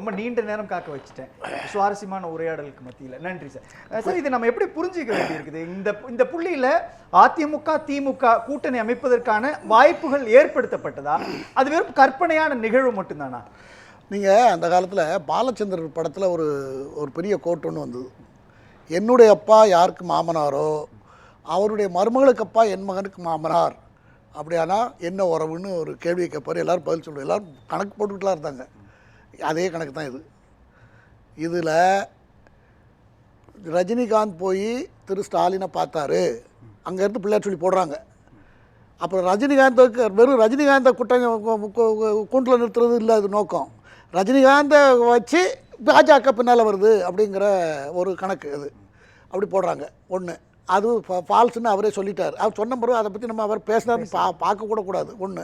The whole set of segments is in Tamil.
ரொம்ப நீண்ட நேரம் காக்க வச்சுட்டேன் சுவாரஸ்யமான உரையாடலுக்கு மத்தியில். நன்றி சார். சார், இதை நம்ம எப்படி புரிஞ்சிக்க வேண்டி இருக்குது? இந்த புள்ளியில அதிமுக திமுக கூட்டணி அமைப்பதற்கான வாய்ப்புகள் ஏற்படுத்தப்பட்டதா, அது வெறும் கற்பனையான நிகழ்வு மட்டும்தானா? நீங்கள் அந்த காலத்தில் பாலச்சந்திரன் படத்தில் ஒரு பெரிய கோட் ஒன்று வந்தது. என்னுடைய அப்பா யாருக்கு மாமனாரோ அவருடைய மருமகளுக்கு அப்பா என் மகனுக்கு மாமனார், அப்படியானா என்ன உறவுன்னு ஒரு கேள்வியை கேட்பார். எல்லோரும் பதில் சொல்லுவோம். எல்லோரும் கணக்கு போட்டுக்கிட்டுலாம் இருந்தாங்க. அதே கணக்கு தான் இதில் ரஜினிகாந்த் போய் திரு ஸ்டாலினை பார்த்தாரு, அங்கேருந்து பிள்ளையார் சொல்லி போடுறாங்க. அப்புறம் ரஜினிகாந்துக்கு வெறும் ரஜினிகாந்தை கூண்டில் நிறுத்துறது இல்லை அது நோக்கம். ரஜினிகாந்தை வச்சு பாஜக பின்னால் வருது அப்படிங்கிற ஒரு கணக்கு அது அப்படி போடுறாங்க. ஒன்று அது ஃபால்ஸ்ன்னு அவரே சொல்லிட்டார். அவர் சொன்ன பிறகு அதை பற்றி நம்ம அவர் பேசினார்னு பார்க்கக்கூட கூடாது. ஒன்று,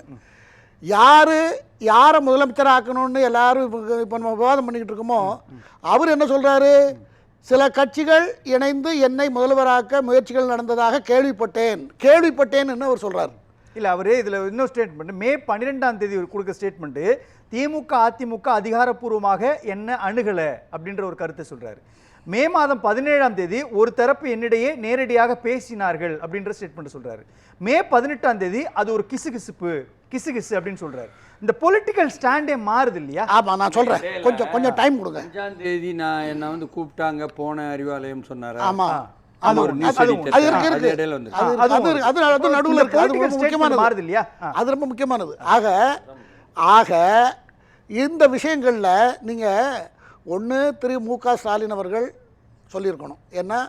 யாரை முதலமைச்சராக ஆக்கணும்னு எல்லாரும் இப்போ நம்ம விவாதம் பண்ணிக்கிட்டு இருக்கோமோ அவர் என்ன சொல்கிறாரு? சில கட்சிகள் இணைந்து என்னை முதல்வராக்க முயற்சிகள் நடந்ததாக கேள்விப்பட்டேன்னு அவர் சொல்கிறார். இல்லை, அவர் இதில் இன்னொரு ஸ்டேட்மெண்ட், மே 12ஆம் தேதி கொடுக்க ஸ்டேட்மெண்ட்டு, திமுக அதிமுக அதிகாரப்பூர்வமாக என்ன அணுகலை அப்படின்ற ஒரு கருத்தை சொல்கிறாரு. மே மாதம் 17ஆம் தேதி ஒரு தரப்பு என்னிடையே நேரடியாக பேசினார்கள் அப்படின்ற ஸ்டேட்மெண்ட் சொல்கிறாரு. மே 18ஆம் தேதி அது ஒரு கிசு அப்படின்னு சொல்கிறாரு. இந்த பொலிட்டிக்கல் ஸ்டாண்டே மாறுது இல்லையா? ஆமாம், நான் சொல்கிறேன், கொஞ்சம் டைம் கொடுங்க. 5ஆம் தேதி நான் என்ன வந்து கூப்பிட்டாங்க, போன அறிவாலயம் சொன்னார். ஆமாம், அது ரொம்ப முக்கியமானது. ஆக இந்த விஷயங்களில் நீங்கள் ஒன்று திரு மு.க. ஸ்டாலின் அவர்கள் சொல்லியிருக்கணும். ஏன்னா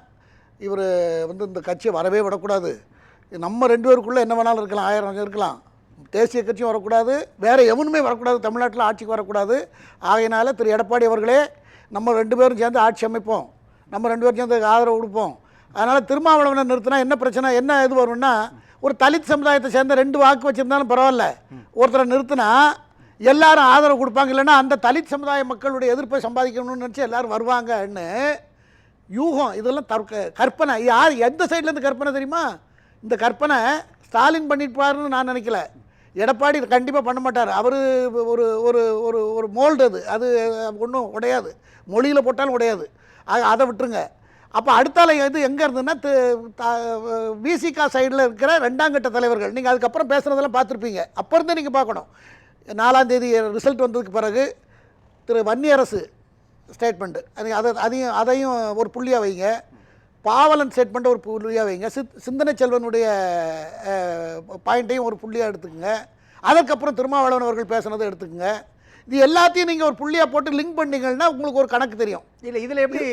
இவர் வந்து இந்த கட்சியை வரவே விடக்கூடாது, நம்ம 2 பேருக்குள்ளே என்ன வேணாலும் இருக்கலாம், 1000 இருக்கலாம், தேசிய கட்சியும் வரக்கூடாது, வேறு எவனுமே வரக்கூடாது, தமிழ்நாட்டில் ஆட்சிக்கு வரக்கூடாது. ஆகையினால திரு எடப்பாடி அவர்களே, நம்ம 2 பேரும் சேர்ந்து ஆட்சி அமைப்போம், நம்ம 2 பேரும் சேர்ந்து ஆதரவு கொடுப்போம். அதனால் திருமாவளவனை நிறுத்தினா என்ன பிரச்சனை, என்ன இது வரும்னா, ஒரு தலித் சமுதாயத்தை சேர்ந்த 2 வாக்கு வச்சுருந்தாலும் பரவாயில்ல, ஒருத்தரை நிறுத்தினா எல்லாரும் ஆதரவு கொடுப்பாங்க. இல்லைன்னா அந்த தலித் சமுதாய மக்களுடைய எதிர்ப்பை சம்பாதிக்கணும்னு நினச்சி எல்லோரும் வருவாங்கன்னு யூகம். இதெல்லாம் கற்பனை. யார் எந்த சைட்லேருந்து கற்பனை தெரியுமா? இந்த கற்பனை ஸ்டாலின் பண்ணிப்பாருன்னு நான் நினைக்கல. எடப்பாடி கண்டிப்பாக பண்ண மாட்டார். அவர் ஒரு ஒரு ஒரு ஒரு மோல்டு, அது ஒன்றும் உடையாது, மொழியில் போட்டாலும் உடையாது. அதை விட்டுருங்க. அப்போ அடுத்தால இது எங்கே இருந்ததுன்னா விசிகா சைடில் இருக்கிற 2ஆம் கட்ட தலைவர்கள். நீங்கள் அதுக்கப்புறம் பேசுகிறதெல்லாம் பார்த்துருப்பீங்க. அப்போ இருந்தே நீங்கள் பார்க்கணும். 4ஆம் தேதி ரிசல்ட் வந்ததுக்கு பிறகு திரு வன்னியரசு ஸ்டேட்மெண்ட்டு, அதையும் ஒரு புள்ளியாக வைங்க. பாவலன் ஸ்டேட்மெண்ட்டை ஒரு புள்ளியாக வைங்க. சிந்தனை செல்வனுடைய பாயிண்ட்டையும் ஒரு புள்ளியாக எடுத்துக்கோங்க. அதற்கப்புறம் திருமாவளவன் அவர்கள் பேசுனதை எடுத்துக்கோங்க. இது எல்லாத்தையும் நீங்கள் ஒரு புள்ளியாக போட்டு லிங்க் பண்ணிங்கன்னா உங்களுக்கு ஒரு கணக்கு தெரியும். இல்லை, இதில் எப்படி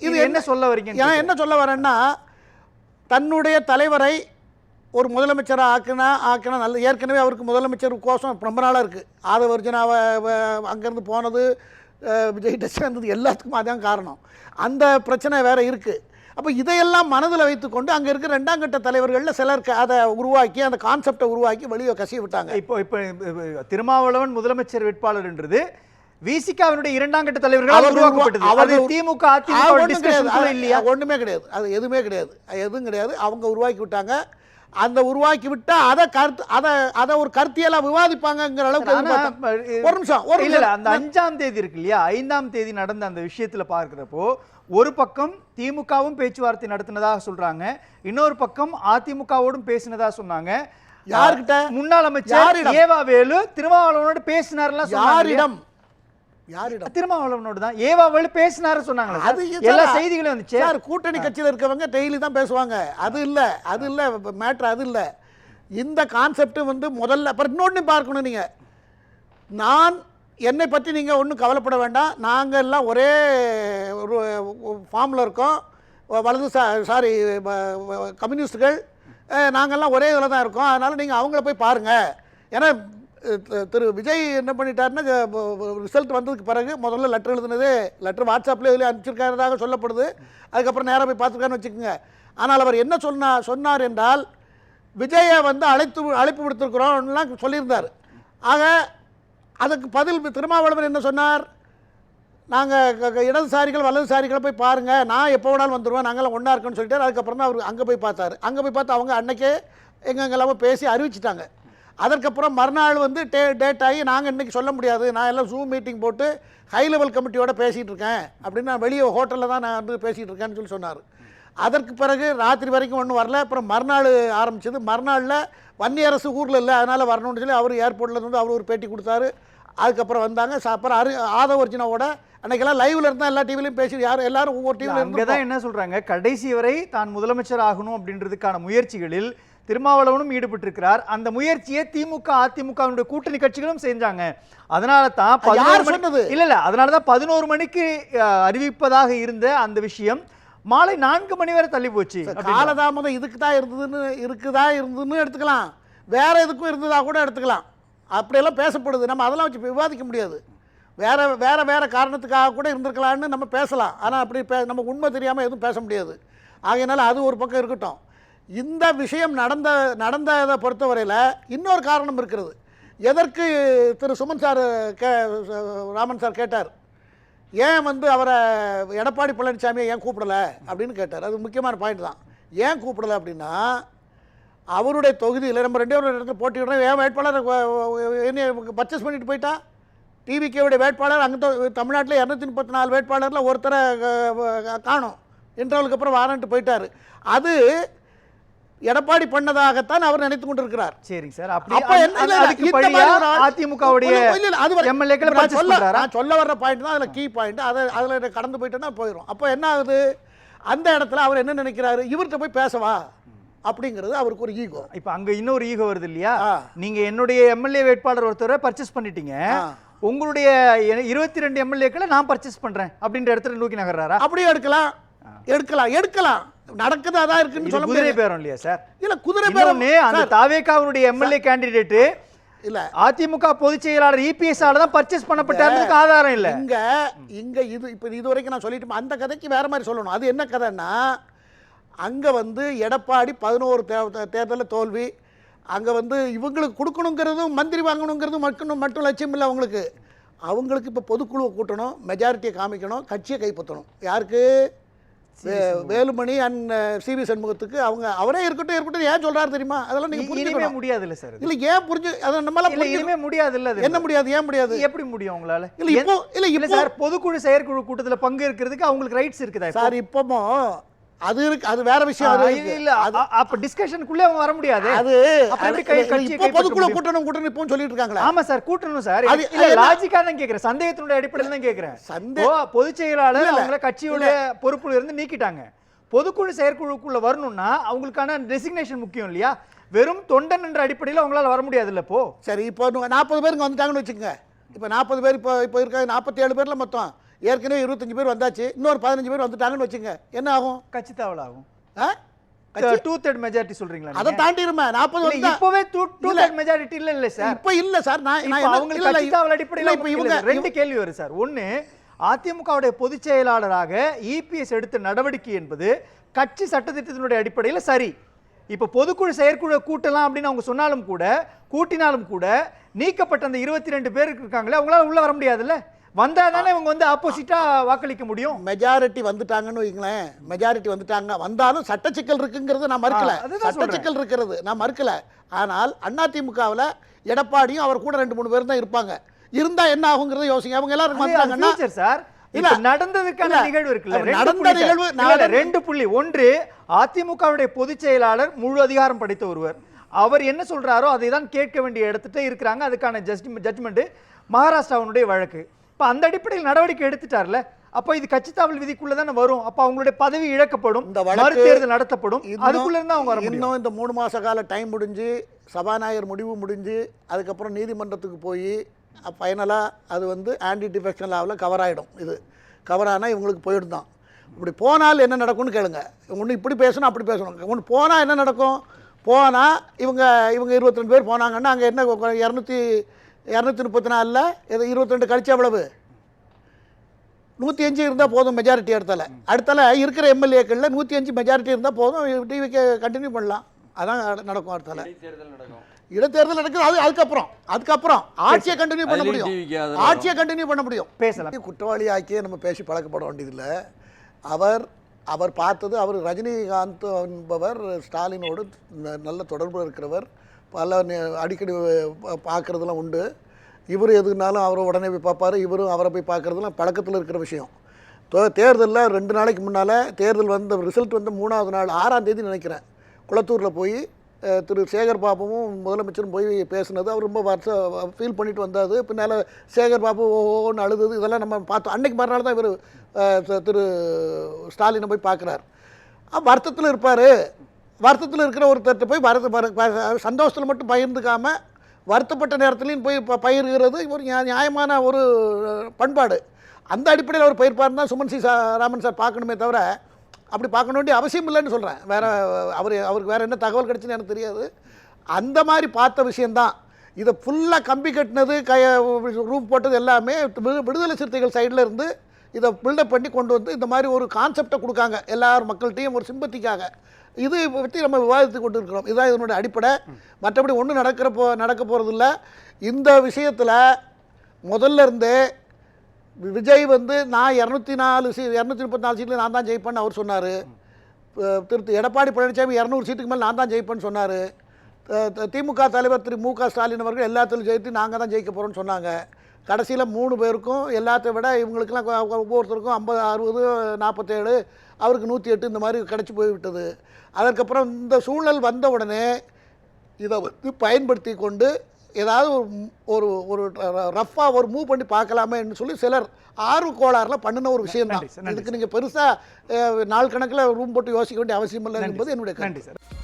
இது என்ன சொல்ல வரீங்க? நான் என்ன சொல்ல வரேன்னா, தன்னுடைய தலைவரை ஒரு முதலமைச்சராக ஆக்கினா நல்ல. ஏற்கனவே அவருக்கு முதலமைச்சர் கோஷம் ரொம்ப நாளாக இருக்குது. ஆதவர்ஜனாவை அங்கேருந்து போனது, விஜய் டச் வந்தது, எல்லாத்துக்கும் அதான் காரணம். அந்த பிரச்சனை வேறு இருக்குது. அப்போ இதையெல்லாம் மனதில் வைத்துக்கொண்டு அங்கே இருக்கிற 2ஆம் கட்ட தலைவர்களில் சிலர் அதை உருவாக்கி, அந்த கான்செப்டை உருவாக்கி வெளியே கசிய விட்டாங்க. இப்போ திருமாவளவன் முதலமைச்சர் வேட்பாளர் என்றது விசிகாவினுடைய 2ஆம் கட்ட தலைவர்கள் உருவாக்கப்பட்டது. திமுக அதிமுக இல்லையா? ஒன்றுமே கிடையாது, அது எதுவுமே கிடையாது, எதுவும் கிடையாது. அவங்க உருவாக்கி விட்டாங்க. அந்த உருவாக்கி விட்டா அதை ஒரு கருத்தியெல்லாம் விவாதிப்பாங்கிற அளவுக்கு. ஒரு நிமிஷம், அந்த 5ஆம் தேதி இருக்கு இல்லையா, 5ஆம் தேதி நடந்த அந்த விஷயத்துல பார்க்கிறப்போ ஒரு பக்கம் திமுகவும் பேச்சுவார்த்தை நடத்தினதாக சொல்றாங்க, இன்னொரு பக்கம் அதிமுகவோடும் பேசினதா சொன்னாங்க. யார்கிட்ட? முன்னாள் அமைச்சர் ஏவா வேலு திருமாவளவனோடு பேசினார்லாம் யாரிடம்? திருமாவளவனோடு தான் ஏவா வேலு பேசினாரு சொன்னாங்க. எல்லா செய்திகளும் வந்துச்சு. சார், கூட்டணி கட்சியில் இருக்கவங்க டெய்லி தான் பேசுவாங்க. அது இல்லை மேட்ரு, அது இல்லை. இந்த கான்செப்ட் வந்து முதல்ல அப்புறம் இன்னொன்று பார்க்கணும். நீங்கள் என்னை பற்றி நீங்கள் ஒன்றும் கவலைப்பட வேண்டாம். நாங்கள் எல்லாம் ஒரே ஒரு ஃபார்மில் இருக்கோம். கம்யூனிஸ்டுகள் நாங்கள்லாம் ஒரே இதில் தான் இருக்கோம். அதனால் நீங்கள் அவங்கள போய் பாருங்கள். ஏன்னா திரு விஜய் என்ன பண்ணிட்டாருன்னா, ரிசல்ட் வந்ததுக்கு பிறகு முதல்ல லெட்டர் எழுதுனது, லெட்டர் வாட்ஸ்அப்பில் இதில் அனுப்பிச்சிருக்கிறதாக சொல்லப்படுது. அதுக்கப்புறம் நேராக போய் பார்த்துருக்கான்னு வச்சுக்கோங்க. ஆனால் அவர் என்ன சொன்னார் என்றால், விஜயை வந்து அழைப்பு விடுத்திருக்கிறோம்லாம் சொல்லியிருந்தார். ஆக அதுக்கு பதில் திருமாவளவன் என்ன சொன்னார்? நாங்கள் இடதுசாரிகள் வலதுசாரிகளை போய் பாருங்கள், நான் எப்போ வேணாலும் வந்துடுவேன், நாங்களாம் ஒன்றா இருக்கோன்னு சொல்லிட்டார். அதுக்கப்புறம் தான் அவர் அங்கே போய் பார்த்தார். அங்கே போய் பார்த்து அவங்க அன்னைக்கே எங்கெங்கெல்லாமோ பேசி அறிவிச்சிட்டாங்க. அதற்கப்புறம் மறுநாள் வந்து டேட் ஆகி நாங்கள் இன்றைக்கி சொல்ல முடியாது, நான் எல்லாம் ஜூம் மீட்டிங் போட்டு ஹை லெவல் கமிட்டியோட பேசிகிட்டு இருக்கேன் அப்படின்னு, நான் வெளியே ஹோட்டலில் தான் நான் வந்து பேசிகிட்டு இருக்கேன்னு சொல்லி சொன்னார். அதற்கு பிறகு ராத்திரி வரைக்கும் ஒன்றும் வரல. அப்புறம் மறுநாள் ஆரம்பிச்சது. மறுநாளில் வன்னியரசு ஊரில் இல்லை, அதனால் வரணும்னு சொல்லி அவர் ஏர்போர்ட்டில் இருந்து அவர் ஒரு பேட்டி கொடுத்தாரு. அதுக்கப்புறம் வந்தாங்க. அப்புறம் ஆதவ அர்ஜுனாவோட அன்றைக்கெல்லாம் லைவில் இருந்தால் எல்லா டிவிலையும் பேசி எல்லாரும் ஒவ்வொரு டிவியில் அங்கே தான் என்ன சொல்கிறாங்க, கடைசி வரை தான் முதலமைச்சர் ஆகணும் அப்படின்றதுக்கான முயற்சிகளில் திருமாவளவனும் ஈடுபட்டிருக்கிறார். அந்த முயற்சியை திமுக அதிமுக கூட்டணி கட்சிகளும் செஞ்சாங்க. அதனால தான் 11 மணிக்கு அறிவிப்பதாக இருந்த அந்த விஷயம் மாலை 4 மணி வரை தள்ளி போச்சு. காலதாமதம் இதுக்கு தான் இருந்ததுன்னு எடுத்துக்கலாம், வேற எதுக்கும் இருந்ததா கூட எடுத்துக்கலாம். அப்படியெல்லாம் பேசப்படுது, நம்ம அதெல்லாம் வச்சு விவாதிக்க முடியாது. வேற காரணத்துக்காக கூட இருந்திருக்கலான்னு நம்ம பேசலாம். ஆனால் அப்படி நமக்கு உண்மை தெரியாமல் எதுவும் பேச முடியாது. ஆகையினால அது ஒரு பக்கம் இருக்கட்டும். இந்த விஷயம் நடந்ததை பொறுத்தவரையில் இன்னொரு காரணம் இருக்கிறது. எதற்கு திரு சுமன் சார் ராமன் சார் கேட்டார், ஏன் வந்து அவரை எடப்பாடி பழனிசாமியை ஏன் கூப்பிடலை அப்படின்னு கேட்டார். அது முக்கியமான பாயிண்ட் தான். ஏன் கூப்பிடலை அப்படின்னா, அவருடைய தொகுதியில் நம்ம 2 இடத்துல போட்டிடுறோம், ஏன் வேட்பாளர் என்ன பர்ச்சேஸ் பண்ணிட்டு போயிட்டா, டிவிகேவுடைய வேட்பாளர் அங்கே தமிழ்நாட்டில் 234 வேட்பாளரில் ஒருத்தரை காணும், இன்டர்வலுக்கு அப்புறம் வாரன்ட்டு போயிட்டார். அது எடப்பாடி பண்ணதாகத்தான் அவர் நினைத்து கொண்டிருக்கிறார். சரிங்க சார். நான் சொல்ல வர்ற பாயிண்ட் தான் அதில் கீ பாயிண்ட். அதில் கடந்து போயிட்டேன்னா போயிடும். அப்போ என்ன ஆகுது, அந்த இடத்துல அவர் என்ன நினைக்கிறாரு, இவர்கிட்ட போய் பேசவா அப்படிங்கிறது அவருக்கு ஒரு ஈகோ. இப்போ அங்கே இன்னொரு ஈகோ வருது இல்லையா, நீங்கள் என்னுடைய எம்எல்ஏ வேட்பாளர் ஒருத்தரை பர்ச்சேஸ் பண்ணிட்டீங்க, உங்களுடைய 22 எம்எல்ஏக்களை நான் பர்ச்சேஸ் பண்றேன் அப்படின்ற இடத்துல நோக்கி நகர்றாரா? அப்படியே எடுக்கலாம் நடக்குது. அதான் இருக்குன்னு சொல்ல குதிரை பேரம் இல்லையா சார்? இல்ல குதிரை பேரம். அந்த தாவேகாவுடைய எம்எல்ஏ கேண்டிடேட் இல்ல அதிமுக பொதுச் செயலாளர் இபிஎஸ் ஆல தான் பர்ச்சேஸ் பண்ணப்பட்டதுக்கு ஆதாரம் இல்ல. இங்க இது வரைக்கும் நான் சொல்லிட்டு அந்த கதைக்கு வேற மாதிரி சொல்லணும். அது என்ன கதைன்னா, அங்க வந்து எடப்பாடி 11 தேர்தலில் தோல்வி. அங்கே வந்து இவங்களுக்கு கொடுக்கணுங்கிறதும் மந்திரி வாங்கணுங்கிறதும் மட்டும் லட்சியம் இல்லை அவங்களுக்கு இப்போ பொதுக்குழுவை கூட்டணும், மெஜாரிட்டியை காமிக்கணும், கட்சியை கைப்பற்றணும். யாருக்கு? வேலுமணி அண்ட் சிவி சண்முகத்துக்கு. அவரே இருக்கட்டும் ஏன் சொல்றாரு தெரியுமா? அதெல்லாம் நீங்க புரிஞ்சுக்கவே முடியாது இல்ல சார். இல்ல ஏன் புரிஞ்சு அத நம்மால புரியவே முடியாது இல்ல. என்ன முடியாது? ஏன் முடியாது? எப்படி முடியும் உங்களால? இல்ல சார், பொதுக்குழு செயற்குழு கூட்டத்துல பங்கு இருக்கிறதுக்கு அவங்களுக்கு ரைட்ஸ் இருக்குதா சார்? இப்போமோ அது இருக்கு, அது வேற விஷயம். இல்ல அப்ப டிஸ்கஷனுக்குள்ள அவங்க வர முடியாது. அது இப்போ பொதுக்குழு கூட்டணும் இப்போ சொல்லிட்டு இருக்காங்களா? ஆமா சார், கூட்டணும் சார். இல்ல லாஜிக்கா தான் கேக்குறேன், சந்தேகத்தினுடைய அடிப்படையில் தான் கேக்குறேன். பொதுச் செயலாளர் அவங்கள கட்சியோட பொறுப்புல இருந்து நீக்கிட்டாங்க, பொதுக்குழு செயற்குழுக்குள்ள வரணும்னா அவங்களுக்கான டெசிக்னேஷன் முக்கியம் இல்லையா? வெறும் தொண்டன் என்ற அடிப்படையில் அவங்களால வர முடியாது இல்ல. இப்போ சரி, இப்போ 40 பேருக்கு வந்துட்டாங்கன்னு வச்சுக்கோங்க. இப்போ 40 பேர் இப்போ இருக்காங்க, 47 பேர்ல மொத்தம் ஏற்கனவே 25 பேர் வந்தாச்சு, இன்னொரு 15 பேர் வந்துட்டாங்கன்னு வச்சுங்க, என்ன ஆகும்? கட்சி தாவல் ஆகும். 2/3 மெஜாரிட்டி சொல்றீங்களா? அதை தாண்டிருமே 40 வந்து இப்பவே 2/3 மெஜாரிட்டி இல்ல சார். இப்போ இல்ல சார். நான் அவங்களுக்கு கட்சி தாவல் அடிப்படையில் இப்போ இவங்க 2 கேள்வி வரும் சார். ஒன்னு, அதிமுகவுடைய பொதுச் செயலாளராக இபிஎஸ் எடுத்த நடவடிக்கை என்பது கட்சி சட்டத்திட்டத்தினுடைய அடிப்படையில் சரி. இப்போ பொதுக்குழு செயற்குழு கூட்டலாம் அப்படின்னு அவங்க சொன்னாலும் கூட, கூட்டினாலும் கூட, நீக்கப்பட்ட அந்த 22 பேருக்கு இருக்காங்களே அவங்களால உள்ள வர முடியாதுல்ல. வந்தா தானே இவங்க வந்து ஆப்போசிட்டா வாக்களிக்க முடியும். மெஜாரிட்டி வந்துட்டாங்கன்னு வைங்களேன், மெஜாரிட்டி வந்துட்டாங்க, வந்தாலும் சட்ட சிக்கல் இருக்குங்கிறது நான் மறுக்கல. சட்ட சிக்கல் இருக்கிறது நான் மறுக்கல. ஆனால் அதிமுகவில் எடப்பாடியும் அவர் கூட 2-3 பேர் தான் இருப்பாங்க. இருந்தா என்ன ஆகுங்கிறத யோசிங்க. அவங்க எல்லாரும் வந்துட்டாங்கன்னா சார், இல்ல நடந்ததுக்கான நிகழ்வு இருக்குல்ல, நடந்த நிகழ்வு 2 புள்ளி. ஒன்று, அதிமுகவுடைய பொதுச் செயலாளர் முழு அதிகாரம் படைத்த ஒருவர், அவர் என்ன சொல்றாரோ அதை தான் கேட்க வேண்டிய இடத்துட்டு இருக்கிறாங்க. அதுக்கான ஜட்ஜ்மெண்ட் மகாராஷ்டிராவுடைய வழக்கு. இப்போ அந்த அடிப்படையில் நடவடிக்கை எடுத்துட்டார்ல, அப்போ இது கட்சித்தாவல் விதிக்குள்ள தானே வரும். அப்போ அவங்களுடைய பதவி இழக்கப்படும், மறுதேர்தல் நடத்தப்படும், அதுக்குள்ள இருந்து அவங்க வர முடியும். இன்னும் இந்த 3 மாச கால டைம் முடிஞ்சு, சபாநாயகர் முடிவு முடிஞ்சு, அதுக்கப்புறம் நீதிமன்றத்துக்கு போய் ஃபைனலாக அது வந்து ஆன்டி டிஃபெக்ஷன் லாவில் கவர் ஆகிடும். இது கவர் ஆனால் இவங்களுக்கு போயிடும் தான். இப்படி போனால் என்ன நடக்கும்னு கேளுங்க. ஒன்று இப்படி பேசணும், அப்படி பேசணும். ஒன்று போனால் என்ன நடக்கும்? போனால் இவங்க 22 பேர் போனாங்கன்னா அங்கே என்ன 234 22 கழிச்சு அவ்வளவு 105 இருந்தால் போதும் மெஜாரிட்டி. அடுத்தால இருக்கிற எம்எல்ஏக்களில் 105 மெஜாரிட்டி இருந்தால் போதும், டிவிக்கு கண்டினியூ பண்ணலாம். அதான் நடக்கும். அடுத்தால இடைத்தேர்தல் நடக்குது. அதுக்கப்புறம் ஆட்சியை கண்டினியூ பண்ண முடியும். பேசலாம். குற்றவாளி ஆக்கியே நம்ம பேசி பழக்கப்பட வேண்டியதில்லை. அவர் பார்த்தது, அவர் ரஜினிகாந்த் என்பவர் ஸ்டாலினோடு நல்ல தொடர்பு இருக்கிறவர், பல அடிக்கடி பார்க்குறதுலாம் உண்டு. இவர் எதுனாலும் அவரை உடனே போய் பார்ப்பார், இவரும் அவரை போய் பார்க்குறதுலாம் பழக்கத்தில் இருக்கிற விஷயம். தேர்தலில் 2 நாளைக்கு முன்னால் தேர்தல் வந்த ரிசல்ட் வந்து 3ஆவது நாள் 6ஆம் தேதி நினைக்கிறேன், குளத்தூரில் போய் திரு சேகர் பாபுவும் முதலமைச்சரும் போய் பேசுனது அவர் ரொம்ப ஃபீல் பண்ணிட்டு வந்தாது. பின்னால் சேகர் பாபு ஓன்னு அழுது இதெல்லாம் நம்ம பார்த்தோம். அன்னைக்கு மறுநாள் தான் இவர் திரு ஸ்டாலினை போய் பார்க்குறார். வருத்தத்தில் இருப்பார். வருத்தத்தில் இருக்கிற ஒருத்தர்கிட்ட போய் சந்தோஷத்தில் மட்டும் பகிர்ந்துக்காமல் வருத்தப்பட்ட நேரத்துலையும் போய் பயிர்கிறது ஒரு நியாயமான ஒரு பண்பாடு. அந்த அடிப்படையில் அவர் பயிர்ப்பாருன்னு தான் சுமன் சி ராமன் சார் பார்க்கணுமே தவிர அப்படி பார்க்க வேண்டிய அவசியம் இல்லைன்னு சொல்கிறேன். அவருக்கு வேறு என்ன தகவல் கிடச்சுன்னு எனக்கு தெரியாது. அந்த மாதிரி பார்த்த விஷயந்தான். இதை ஃபுல்லாக கம்பி கட்டினது ரூப் போட்டது எல்லாமே விடுதலை சிறுத்தைகள் சைடில் இருந்து இதை பில்டப் பண்ணி கொண்டு வந்து இந்த மாதிரி ஒரு கான்செப்டை கொடுக்காங்க எல்லாரும் மக்கள்கிட்டையும் ஒரு சிம்பத்திக்காக. இது பற்றி நம்ம விவாதித்து கொண்டு இருக்கிறோம். இதுதான் இதனுடைய அடிப்படை. மற்றபடி ஒன்றும் நடக்க போகிறது இல்லை. இந்த விஷயத்தில் முதல்ல இருந்தே விஜய் வந்து நான் 234 சீட்டில் நான் தான் ஜெயிப்பேன்னு அவர் சொன்னார். எடப்பாடி பழனிசாமி 200 சீட்டுக்கு மேலே நான் தான் ஜெயிப்பேன்னு சொன்னார். திமுக தலைவர் திரு மு க ஸ்டாலின் அவர்கள் எல்லாத்திலும் ஜெயித்து நாங்கள் தான் ஜெயிக்க போகிறோன்னு சொன்னாங்க. கடைசியில் 3 பேருக்கும் எல்லாத்தை விட இவங்களுக்கெல்லாம் ஒவ்வொருத்தருக்கும் 50, 60, 47, அவருக்கு 108 இந்த மாதிரி கிடச்சி போய்விட்டது. அதற்கப்புறம் இந்த சூழல் வந்த உடனே இதை வந்து பயன்படுத்தி கொண்டு ஏதாவது ஒரு ஒரு ரஃப்பாக ஒரு மூவ் பண்ணி பார்க்கலாமேன்னு சொல்லி சிலர் ஆர்வ கோளாறில் பண்ணின ஒரு விஷயம் தான். இதுக்கு நீங்கள் பெருசாக நாள் கணக்கில் ரூம் போட்டு யோசிக்க வேண்டிய அவசியம் இல்லை என்பது என்னுடைய கருத்து. நன்றி சார்.